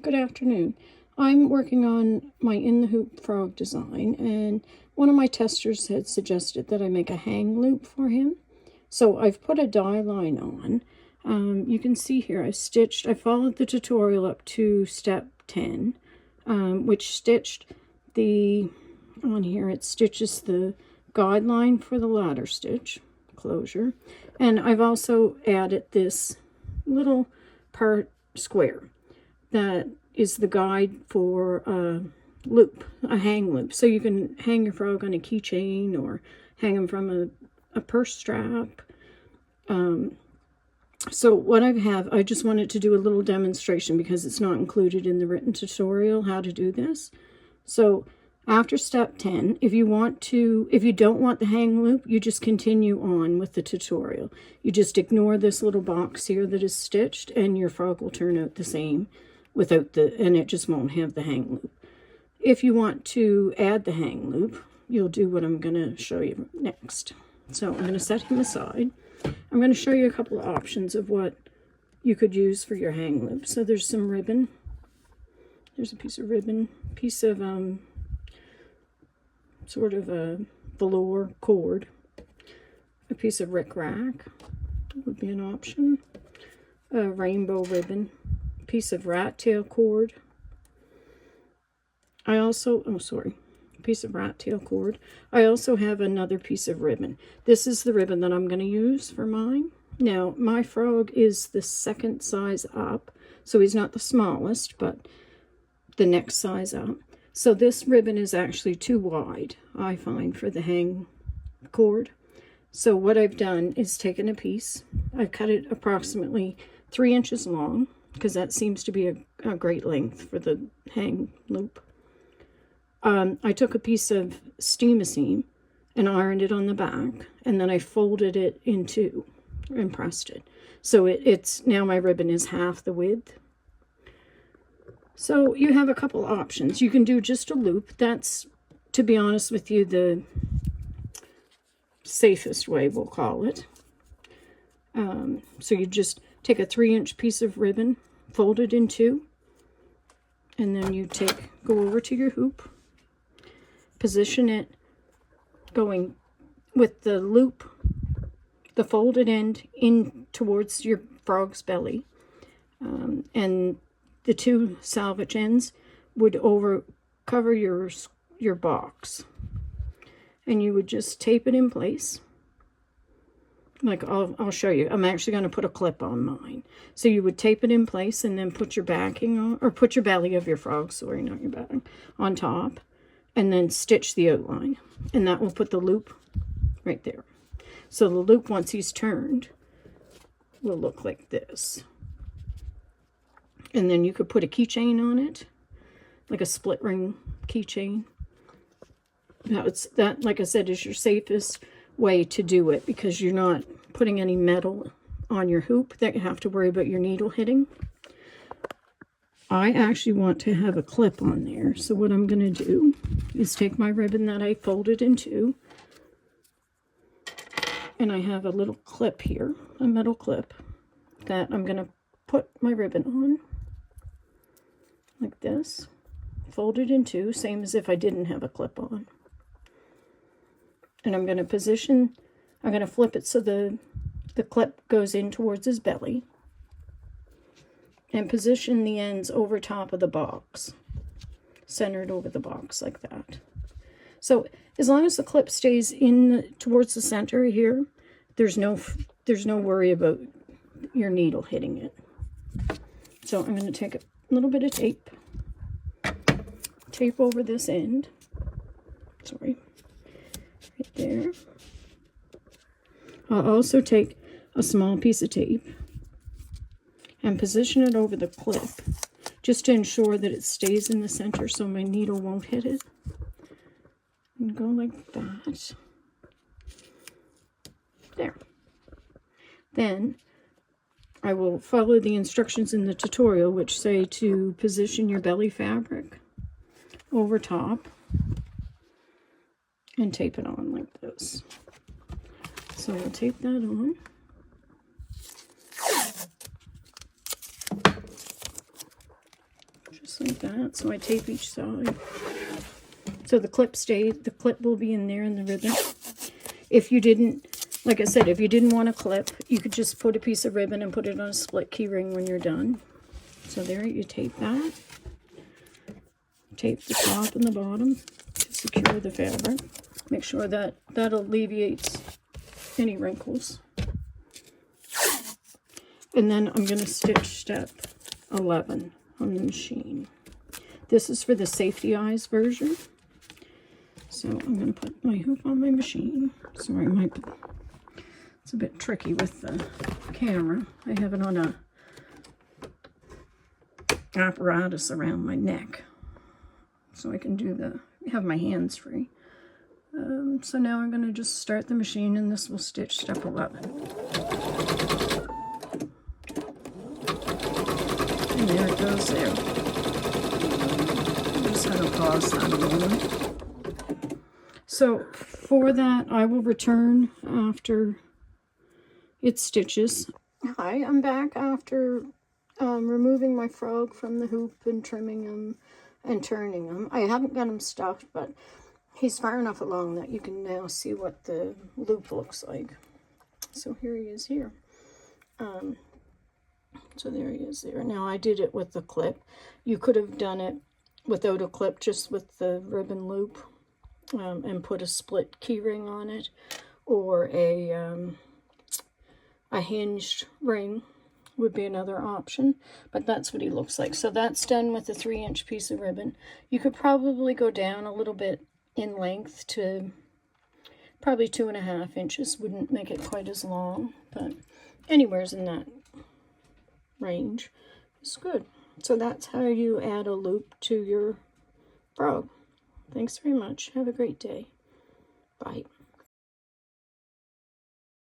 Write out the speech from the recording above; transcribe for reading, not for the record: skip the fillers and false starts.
Good afternoon. I'm working on my in the hoop frog design, and one of my testers had suggested that I make a hang loop for him. So I've put a die line on. You can see here I followed the tutorial up to step 10, which stitched on here it stitches the guideline for the ladder stitch closure. And I've also added this little part square that is the guide for a loop, a hang loop. So you can hang your frog on a keychain or hang them from a purse strap. So what I just wanted to do a little demonstration because it's not included in the written tutorial how to do this. So after step 10, if you don't want the hang loop, you just continue on with the tutorial. You just ignore this little box here that is stitched and your frog will turn out the same and it just won't have the hang loop. If you want to add the hang loop, you'll do what I'm going to show you next. So I'm going to set him aside. I'm going to show you a couple of options of what you could use for your hang loop. So there's some ribbon. There's a piece of ribbon, piece of sort of a velour cord, a piece of rickrack would be an option, a rainbow ribbon, piece of rat tail cord. Piece of rat tail cord. I also have another piece of ribbon. This is the ribbon that I'm going to use for mine. Now, my frog is the second size up, so he's not the smallest, but the next size up. So this ribbon is actually too wide, I find, for the hang cord. So what I've done is taken a piece. I've cut it approximately 3 inches long, because that seems to be a great length for the hang loop. I took a piece of steam and ironed it on the back, and then I folded it in two and pressed it. So now my ribbon is half the width. So you have a couple options. You can do just a loop. That's, to be honest with you, the safest way, we'll call it. So you just take a 3-inch piece of ribbon, fold it in two, and then you go over to your hoop, position it going with the loop, the folded end in towards your frog's belly, and the two salvage ends would cover your box, and you would just tape it in place. Like I'll show you. I'm actually going to put a clip on mine. So you would tape it in place and then put your backing on, or put your belly of your frog, sorry, not your backing, on top, and then stitch the outline. And that will put the loop right there. So the loop, once he's turned, will look like this. And then you could put a keychain on it, like a split ring keychain. That, like I said, is your safest way to do it, because you're not putting any metal on your hoop that you have to worry about your needle hitting. I actually want to have a clip on there, so what I'm going to do is take my ribbon that I folded in two, and I have a little clip here, a metal clip, that I'm going to put my ribbon on like this, fold it in two, same as if I didn't have a clip on. And I'm going to flip it so the clip goes in towards his belly, and position the ends over top of the box, centered over the box like that. So as long as the clip stays towards the center here, there's no worry about your needle hitting it. So I'm going to take a little bit of tape over this end. Sorry. Right there. I'll also take a small piece of tape and position it over the clip, just to ensure that it stays in the center so my needle won't hit it. And go like that. There. Then I will follow the instructions in the tutorial, which say to position your belly fabric over top and tape it on like this. So we'll tape that on. just like that. So I tape each side. So the clip will be in there in the ribbon. If you didn't, like I said, if you didn't want a clip, you could just put a piece of ribbon and put it on a split key ring when you're done. So there, you tape that. Tape the top and the bottom to secure the fabric. Make sure that alleviates any wrinkles. And then I'm going to stitch step 11 on the machine. This is for the safety eyes version. So I'm going to put my hoop on my machine. Sorry, it's a bit tricky with the camera. I have it on a apparatus around my neck, so I can have my hands free. So now I'm going to just start the machine, and this will stitch step 11. And there it goes there. I'm just going to pause that a moment. So for that, I will return after it stitches. Hi, I'm back after removing my frog from the hoop and trimming him and turning him. I haven't got him stuffed, but he's far enough along that you can now see what the loop looks like. So here he is here. So there he is there. Now I did it with the clip. You could have done it without a clip, just with the ribbon loop. And put a split key ring on it, or a hinged ring would be another option, but that's what he looks like. So that's done with a 3-inch piece of ribbon. You could probably go down a little bit in length to probably 2.5 inches. Wouldn't make it quite as long, but anywhere's in that range is good. So that's how you add a loop to your frog. Thanks very much. Have a great day.